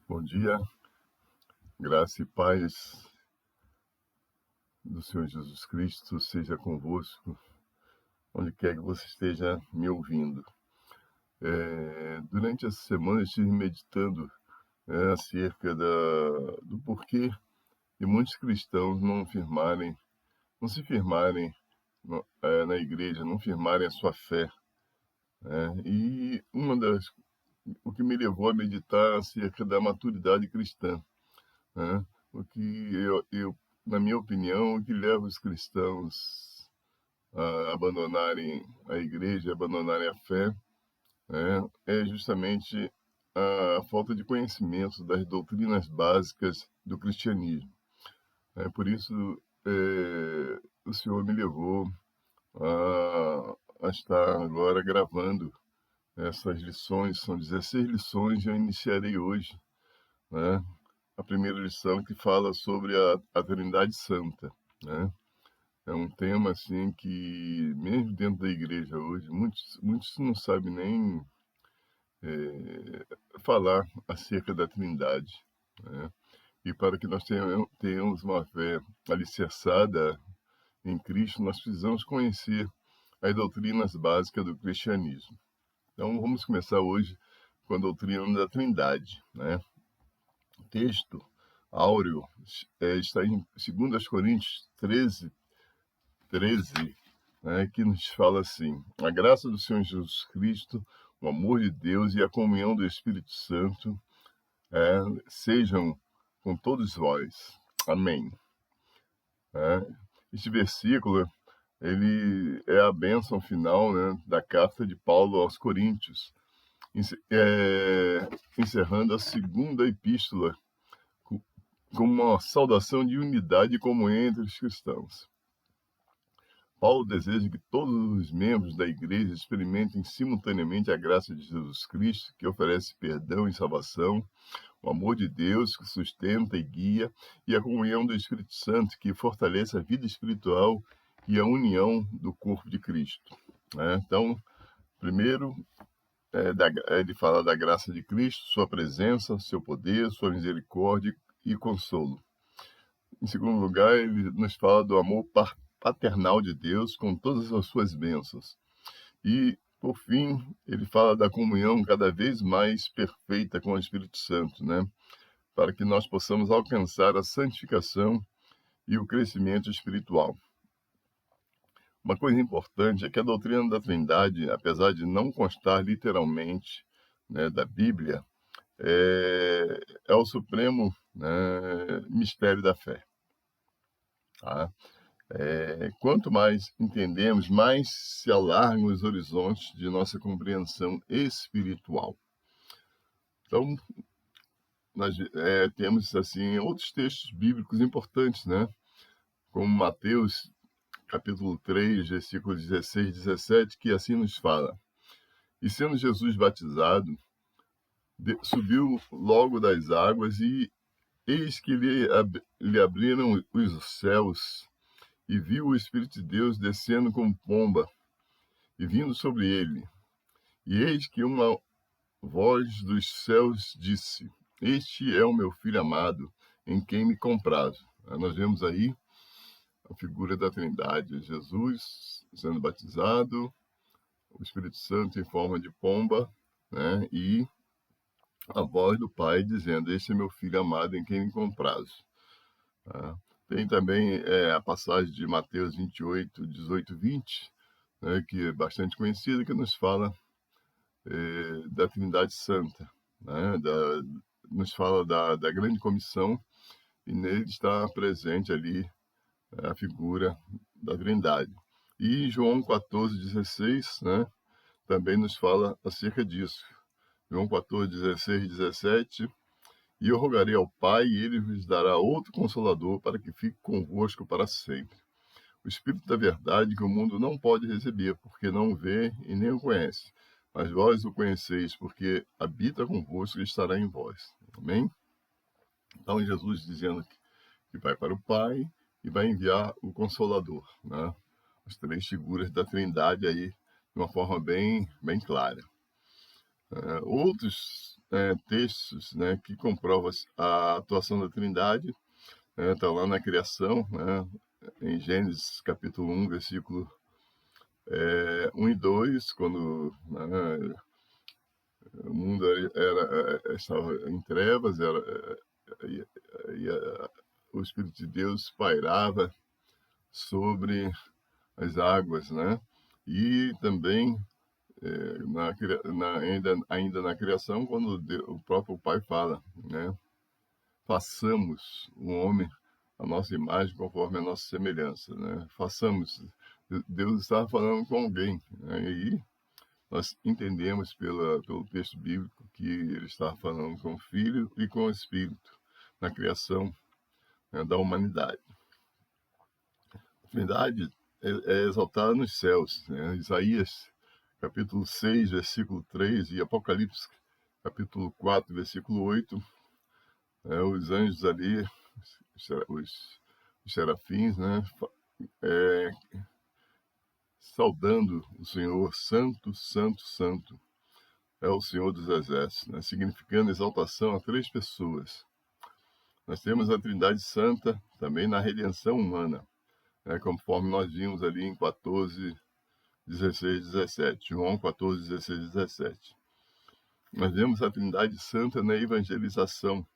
Bom dia, graça e paz do Senhor Jesus Cristo seja convosco, onde quer que você esteja me ouvindo. Durante essa semana eu estive meditando acerca do porquê de muitos cristãos não se firmarem na igreja, não firmarem a sua fé. E o que me levou a meditar acerca da maturidade cristã. Né? O que na minha opinião, o que leva os cristãos a abandonarem a igreja, abandonarem a fé, né, é justamente a falta de conhecimento das doutrinas básicas do cristianismo. Por isso, o Senhor me levou a estar agora gravando essas lições. São 16 lições e eu iniciarei hoje, né, a primeira lição que fala sobre a Trindade Santa, né? É um tema assim que mesmo dentro da igreja hoje muitos não sabem nem falar acerca da Trindade, né? E para que nós tenhamos uma fé alicerçada em Cristo, nós precisamos conhecer as doutrinas básicas do cristianismo. Então vamos começar hoje com a doutrina da Trindade, né? O texto áureo está em 2 Coríntios 13, né, que nos fala assim: a graça do Senhor Jesus Cristo, o amor de Deus e a comunhão do Espírito Santo sejam com todos vós. Amém. Este versículo ele é a bênção final, né, da carta de Paulo aos Coríntios, encerrando a segunda epístola com uma saudação de unidade e comunhão entre os cristãos. Paulo deseja que todos os membros da igreja experimentem simultaneamente a graça de Jesus Cristo, que oferece perdão e salvação, o amor de Deus, que sustenta e guia, e a comunhão do Espírito Santo, que fortalece a vida espiritual e a união do corpo de Cristo. Então, primeiro, ele fala da graça de Cristo, sua presença, seu poder, sua misericórdia e consolo. Em segundo lugar, ele nos fala do amor paternal de Deus com todas as suas bênçãos. E, por fim, ele fala da comunhão cada vez mais perfeita com o Espírito Santo, né? Para que nós possamos alcançar a santificação e o crescimento espiritual. Uma coisa importante é que a doutrina da Trindade, apesar de não constar literalmente, né, da Bíblia, é o supremo, né, mistério da fé. Tá? Quanto mais entendemos, mais se alargam os horizontes de nossa compreensão espiritual. Então, nós temos assim outros textos bíblicos importantes, né? Como Mateus, capítulo 3, versículos 16 e 17, que assim nos fala: e sendo Jesus batizado, subiu logo das águas, e eis que lhe abriram os céus, e viu o Espírito de Deus descendo como pomba e vindo sobre ele. E eis que uma voz dos céus disse: este é o meu filho amado, em quem me comprazo. Nós vemos aí a figura da Trindade: Jesus sendo batizado, o Espírito Santo em forma de pomba, né? E a voz do Pai dizendo: este é meu filho amado, em quem me comprazo. Tem também a passagem de Mateus 28, 18 e 20, né, que é bastante conhecida, que nos fala da Trindade Santa, né, nos fala da grande comissão, e nele está presente ali a figura da Trindade. E João 14, 16, né, também nos fala acerca disso. João 14, 16 e 17: e eu rogarei ao Pai, e ele vos dará outro Consolador, para que fique convosco para sempre. O Espírito da verdade, que o mundo não pode receber, porque não o vê e nem o conhece. Mas vós o conheceis, porque habita convosco e estará em vós. Amém? Então, Jesus dizendo que vai para o Pai e vai enviar o Consolador, né? As três figuras da Trindade aí, de uma forma bem, bem clara. Outros textos, né, que comprovam a atuação da Trindade. Está lá na criação, né, em Gênesis capítulo 1, versículo 1 e 2, quando, né, o mundo estava em trevas, e, o Espírito de Deus pairava sobre as águas, né? E também ainda na criação, quando o próprio Pai fala, né? Façamos o homem a nossa imagem conforme a nossa semelhança, né? Façamos. Deus estava falando com alguém, né? E nós entendemos pelo texto bíblico que ele estava falando com o Filho e com o Espírito na criação, né, da humanidade. A Trindade é exaltada nos céus, né? Isaías capítulo 6, versículo 3 e Apocalipse capítulo 4, versículo 8, os anjos ali, os serafins, né, saudando o Senhor, santo, santo, santo, é o Senhor dos Exércitos, né, significando exaltação a três pessoas. Nós temos a Trindade Santa também na redenção humana, né, conforme nós vimos ali em 14, 16, 17, João 14, 16, 17. Nós vemos a Trindade Santa na evangelização,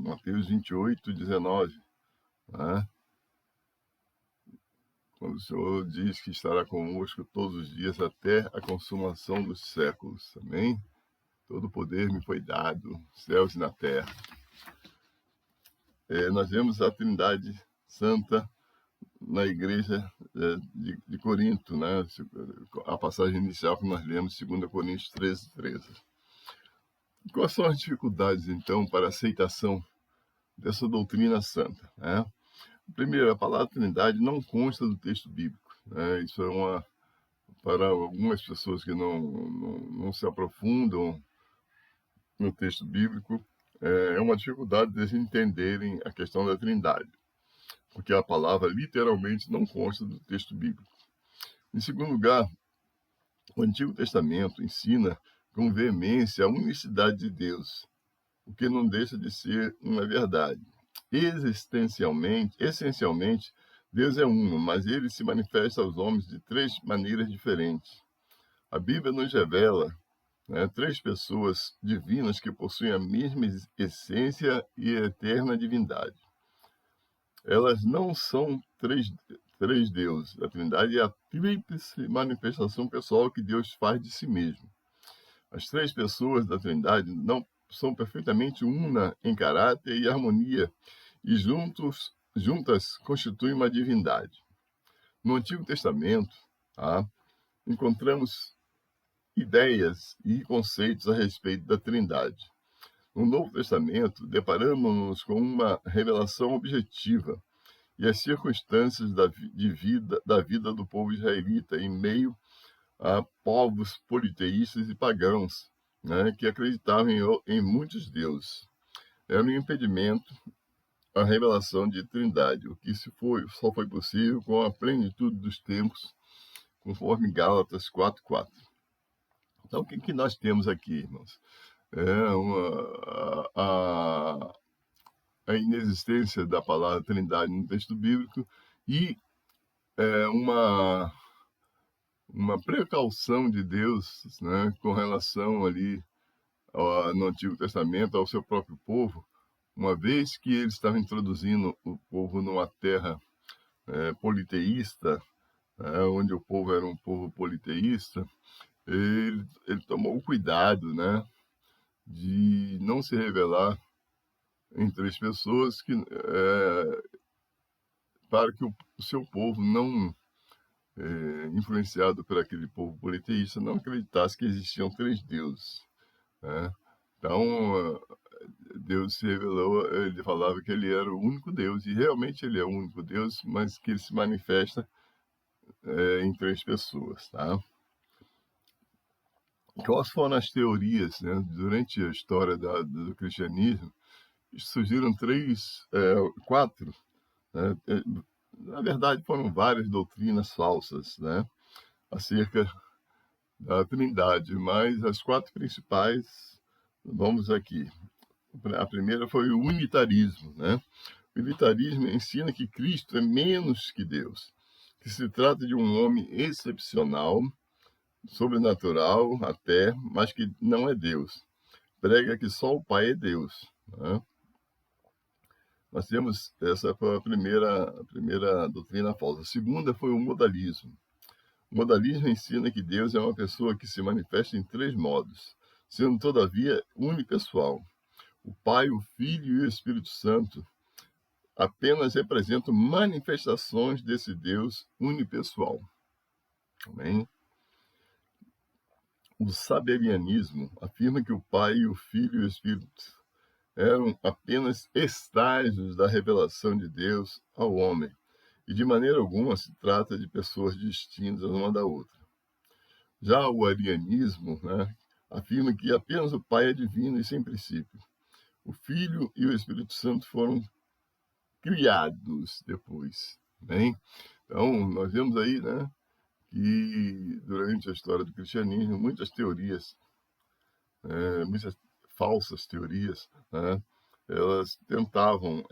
Mateus 28, 19, né? Quando o Senhor diz que estará conosco todos os dias até a consumação dos séculos. Amém? Todo poder me foi dado, céus e na terra. Nós vemos a Trindade Santa na igreja de Corinto, né? A passagem inicial que nós lemos, 2 Coríntios 13, 13. Quais são as dificuldades, então, para a aceitação dessa doutrina santa, né? Primeiro, a palavra Trindade não consta do texto bíblico, né? Isso é para algumas pessoas que não se aprofundam no texto bíblico, é uma dificuldade de entenderem a questão da Trindade, porque a palavra literalmente não consta do texto bíblico. Em segundo lugar, o Antigo Testamento ensina com veemência a unicidade de Deus, o que não deixa de ser uma verdade. Essencialmente, Deus é uno, mas ele se manifesta aos homens de três maneiras diferentes. A Bíblia nos revela, né, três pessoas divinas que possuem a mesma essência e eterna divindade. Elas não são três deuses. A Trindade é a tríplice manifestação pessoal que Deus faz de si mesmo. As três pessoas da Trindade não são perfeitamente una em caráter e harmonia, e juntas constituem uma divindade. No Antigo Testamento, encontramos ideias e conceitos a respeito da Trindade. No Novo Testamento, deparamos-nos com uma revelação objetiva e as circunstâncias da vida do povo israelita em meio a povos politeístas e pagãos, né, que acreditavam em muitos deuses. Era um impedimento a revelação de Trindade, o que só foi possível com a plenitude dos tempos, conforme Gálatas 4:4. Então, o que nós temos aqui, irmãos? A inexistência da palavra Trindade no texto bíblico e uma precaução de Deus, né, com relação ali no Antigo Testamento ao seu próprio povo, uma vez que ele estava introduzindo o povo numa terra politeísta, onde o povo era um povo politeísta, ele tomou o cuidado, né, de não se revelar em três pessoas para que o seu povo não, influenciado por aquele povo politeísta, não acreditasse que existiam três deuses, né? Então, Deus se revelou, ele falava que ele era o único Deus, e realmente ele é o único Deus, mas que ele se manifesta em três pessoas, tá? Quais foram as teorias, né? Durante a história do cristianismo, surgiram quatro, né? Na verdade, foram várias doutrinas falsas, acerca da Trindade, mas as quatro principais Vamos aqui. A primeira foi o unitarismo, né? O unitarismo ensina que Cristo é menos que Deus, que se trata de um homem excepcional, sobrenatural até, mas que não é Deus. Prega que só o Pai é Deus, né? Nós temos, essa foi a primeira doutrina falsa. A segunda foi o modalismo. O modalismo ensina que Deus é uma pessoa que se manifesta em três modos, sendo todavia unipessoal. O Pai, o Filho e o Espírito Santo apenas representam manifestações desse Deus unipessoal. Amém? O sabelianismo afirma que o Pai, o Filho e o Espírito eram apenas estágios da revelação de Deus ao homem, e de maneira alguma se trata de pessoas distintas uma da outra. Já o arianismo, né, afirma que apenas o Pai é divino e sem princípio. O Filho e o Espírito Santo foram criados depois. Bem? Então, nós vemos aí, né, que durante a história do cristianismo, muitas teorias, muitas falsas teorias, né, elas tentavam,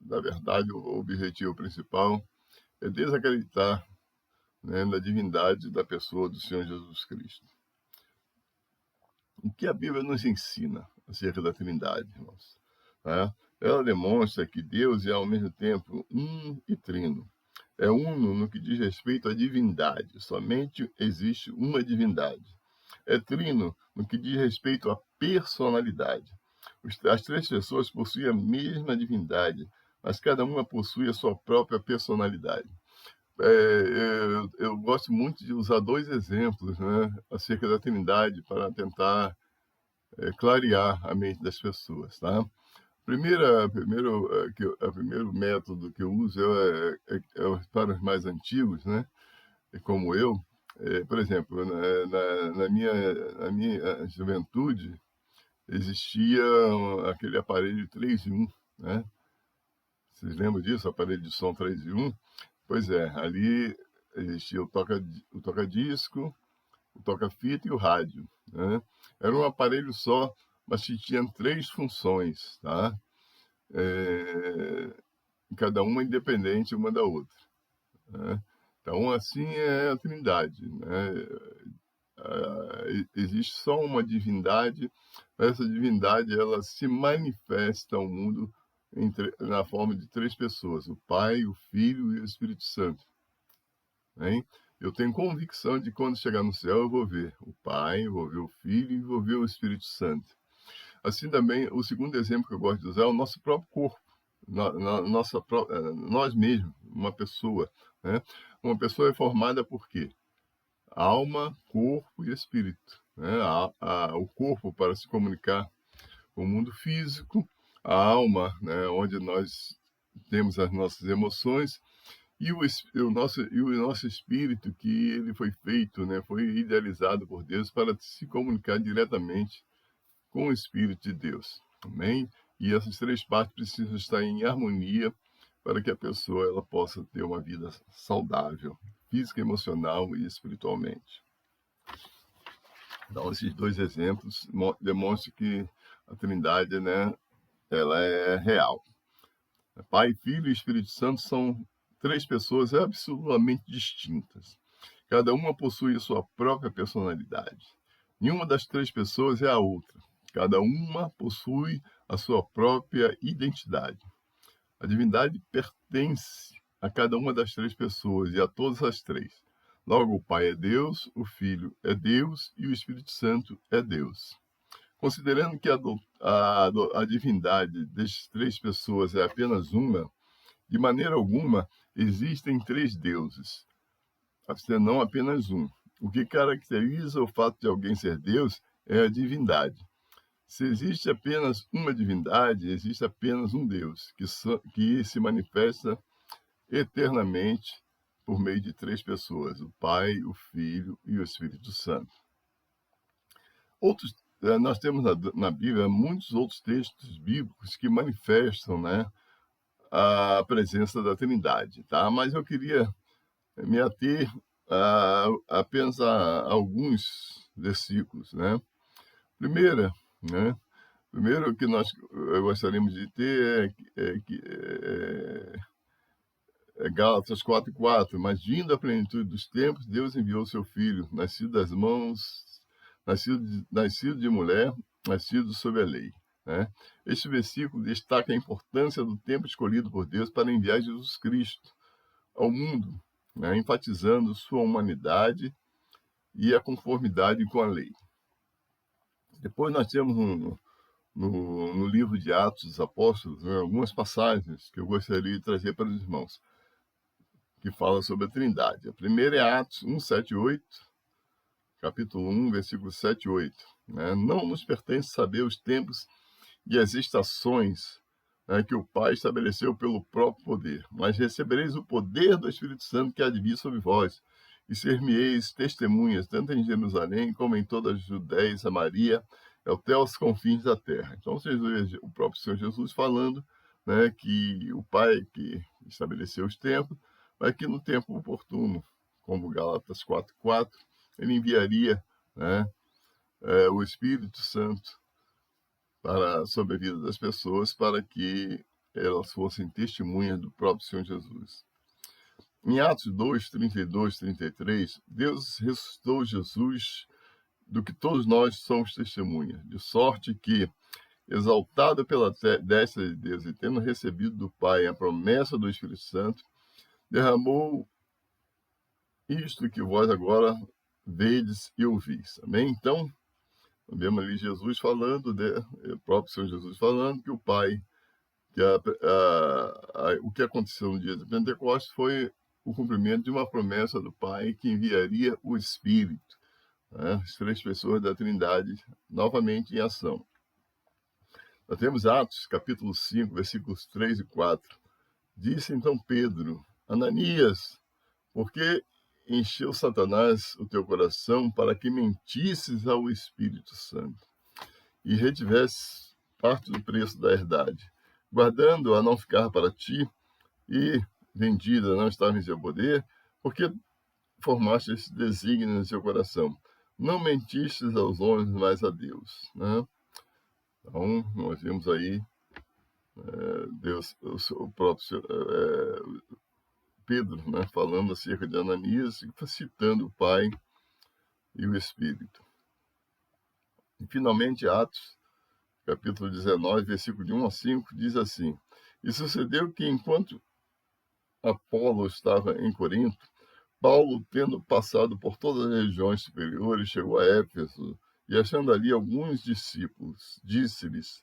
na verdade, o objetivo principal é desacreditar, né, na divindade da pessoa do Senhor Jesus Cristo. O que a Bíblia nos ensina acerca da Trindade, irmãos? Né? Ela demonstra que Deus é ao mesmo tempo um e trino. É uno no que diz respeito à divindade, somente existe uma divindade. É trino no que diz respeito à personalidade. As três pessoas possuem a mesma divindade, mas cada uma possui a sua própria personalidade. Eu gosto muito de usar dois exemplos, né, acerca da Trindade para tentar clarear a mente das pessoas, tá? Primeiro método que eu uso para os mais antigos, né, como eu. Por exemplo, na minha juventude, existia aquele aparelho 3 em 1, né? Vocês lembram disso? Aparelho de som 3 em 1? Pois é, ali existia o toca-disco, o toca-fita e o rádio, né? Era um aparelho só, mas que tinha três funções, tá? Cada uma independente uma da outra, né? Então, assim é a Trindade, né? Existe só uma divindade, essa divindade ela se manifesta ao mundo na forma de três pessoas, o Pai, o Filho e o Espírito Santo. Hein? Eu tenho convicção de que quando chegar no céu eu vou ver o Pai, vou ver o Filho e vou ver o Espírito Santo. Assim também, o segundo exemplo que eu gosto de usar é o nosso próprio corpo, nós mesmos, uma pessoa. Né? Uma pessoa é formada por quê? Alma, corpo e espírito. Né? O corpo para se comunicar com o mundo físico, a alma, né, onde nós temos as nossas emoções, e o nosso espírito, que ele foi feito, né, foi idealizado por Deus para se comunicar diretamente com o Espírito de Deus. Amém? E essas três partes precisam estar em harmonia para que a pessoa ela possa ter uma vida saudável, física, emocional e espiritualmente. Então, esses dois exemplos demonstram que a Trindade, né, ela é real. Pai, Filho e Espírito Santo são três pessoas absolutamente distintas. Cada uma possui a sua própria personalidade. Nenhuma das três pessoas é a outra. Cada uma possui a sua própria identidade. A divindade pertence a cada uma das três pessoas e a todas as três. Logo, o Pai é Deus, o Filho é Deus e o Espírito Santo é Deus. Considerando que a divindade destas três pessoas é apenas uma, de maneira alguma existem três deuses, não apenas um. O que caracteriza o fato de alguém ser Deus é a divindade. Se existe apenas uma divindade, existe apenas um Deus, que se manifesta eternamente por meio de três pessoas, o Pai, o Filho e o Espírito Santo. Nós temos na Bíblia muitos outros textos bíblicos que manifestam, né, a presença da Trindade, tá? Mas eu queria me ater apenas a alguns versículos, né? Primeira, né? Primeiro que nós gostaríamos de ter é Gálatas 4:4, mas vindo à plenitude dos tempos, Deus enviou seu Filho, nascido de mulher, nascido sob a lei. Né? Este versículo destaca a importância do tempo escolhido por Deus para enviar Jesus Cristo ao mundo, né? Enfatizando sua humanidade e a conformidade com a lei. Depois nós temos no livro de Atos dos Apóstolos, né, algumas passagens que eu gostaria de trazer para os irmãos, que fala sobre a Trindade. A primeira é Atos 1, 7 e 8, capítulo 1, versículo 7 e 8. Né? Não nos pertence saber os tempos e as estações, né, que o Pai estabeleceu pelo próprio poder, mas recebereis o poder do Espírito Santo que há de vir sobre vós, e ser-me-eis testemunhas, tanto em Jerusalém como em toda a Judéia e Samaria, até os confins da terra. Então, vocês veem o próprio Senhor Jesus falando, né, que o Pai que estabeleceu os tempos, mas que no tempo oportuno, como Gálatas 4:4, ele enviaria, né, o Espírito Santo sobre a vida das pessoas, para que elas fossem testemunhas do próprio Senhor Jesus. Em Atos 2, 32, 33, Deus ressuscitou Jesus, do que todos nós somos testemunhas, de sorte que, exaltado pela destra de Deus e tendo recebido do Pai a promessa do Espírito Santo, derramou isto que vós agora vedes e ouvis. Amém? Então, vemos ali Jesus falando, o próprio Senhor Jesus falando, que o Pai, que o que aconteceu no dia de Pentecostes foi o cumprimento de uma promessa do Pai que enviaria o Espírito, né? As três pessoas da Trindade novamente em ação. Nós temos Atos, capítulo 5, versículos 3 e 4. Disse então Pedro: Ananias, por que encheu Satanás o teu coração para que mentisses ao Espírito Santo e retivesses parte do preço da herdade, guardando a não ficar para ti e vendida não estava em seu poder, porque formaste esse desígnio no seu coração. Não mentistes aos homens, mas a Deus. Né? Então, nós vemos aí Deus, o próprio Pedro, né, falando acerca de Ananias, citando o Pai e o Espírito. E, finalmente, Atos, capítulo 19, versículo de 1 a 5, diz assim: E sucedeu que, enquanto Apolo estava em Corinto, Paulo, tendo passado por todas as regiões superiores, chegou a Éfeso, e achando ali alguns discípulos, disse-lhes: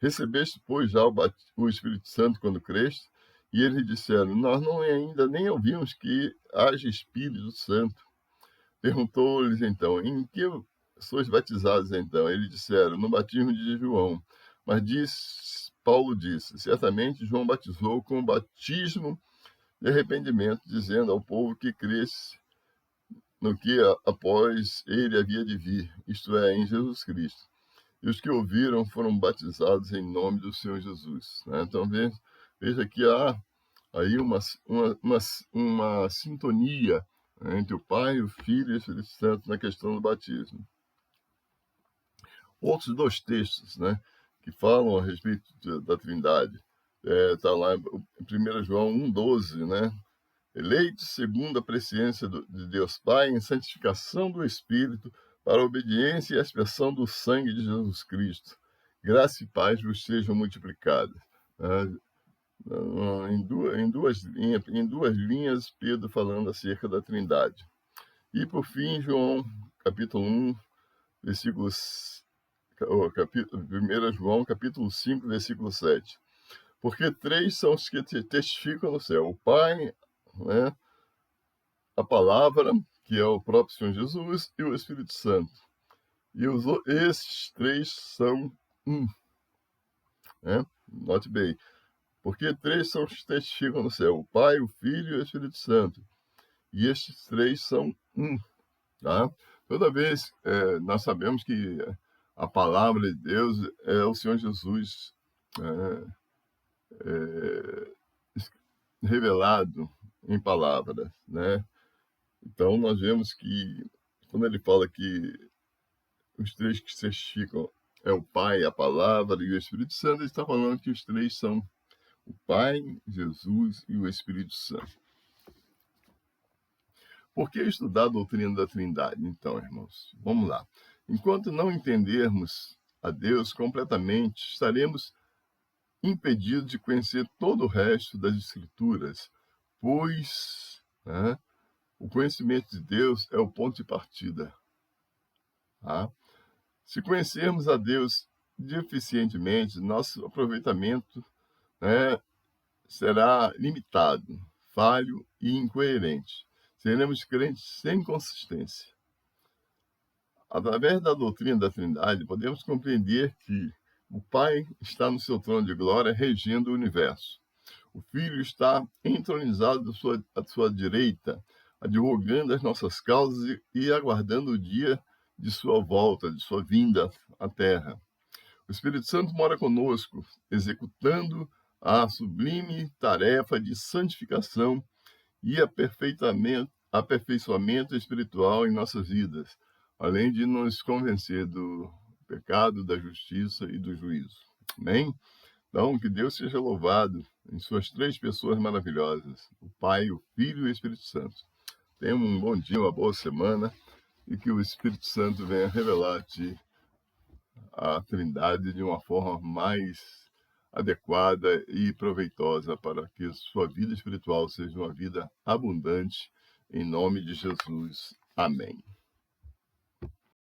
Recebeste, pois, já o Espírito Santo quando creste? E eles disseram: Nós não ainda nem ouvimos que haja Espírito Santo. Perguntou-lhes então: Em que sois batizados então? Eles disseram: No batismo de João. Mas Paulo disse: Certamente João batizou com o batismo de arrependimento, dizendo ao povo que cresce no que após ele havia de vir, isto é, em Jesus Cristo. E os que ouviram foram batizados em nome do Senhor Jesus. Né? Então, veja que há aí uma sintonia, né, entre o Pai, o Filho e o Espírito Santo na questão do batismo. Outros dois textos, né, que falam a respeito da Trindade, está lá em 1 João 1,12, né? Eleitos segundo a presciência de Deus Pai em santificação do Espírito, para a obediência e a expressão do sangue de Jesus Cristo. Graça e paz vos sejam multiplicadas. Em duas linhas, Pedro falando acerca da Trindade. E, por fim, João, capítulo 1, versículos... 1 João, capítulo 5, versículo 7. Porque três são os que testificam no céu: o Pai, né, a palavra, que é o próprio Senhor Jesus, e o Espírito Santo. E esses três são um. Né? Note bem. Porque três são os que testificam no céu: o Pai, o Filho e o Espírito Santo. E estes três são um. Tá? Toda vez nós sabemos que a palavra de Deus é o Senhor Jesus revelado em palavras, né? Então, nós vemos que, quando ele fala que os três que se testificam é o Pai, a Palavra e o Espírito Santo, ele está falando que os três são o Pai, Jesus e o Espírito Santo. Por que estudar a doutrina da Trindade, então, irmãos? Vamos lá. Enquanto não entendermos a Deus completamente, estaremos impedidos de conhecer todo o resto das Escrituras, pois o conhecimento de Deus é o ponto de partida. Tá? Se conhecermos a Deus deficientemente, nosso aproveitamento será limitado, falho e incoerente. Seremos crentes sem consistência. Através da doutrina da Trindade, podemos compreender que o Pai está no seu trono de glória, regendo o universo. O Filho está entronizado à sua direita, advogando as nossas causas e aguardando o dia de sua volta, de sua vinda à Terra. O Espírito Santo mora conosco, executando a sublime tarefa de santificação e aperfeiçoamento espiritual em nossas vidas, além de nos convencer do pecado, da justiça e do juízo. Amém? Então, que Deus seja louvado em suas três pessoas maravilhosas, o Pai, o Filho e o Espírito Santo. Tenha um bom dia, uma boa semana, e que o Espírito Santo venha revelar-te a Trindade de uma forma mais adequada e proveitosa para que sua vida espiritual seja uma vida abundante, em nome de Jesus. Amém.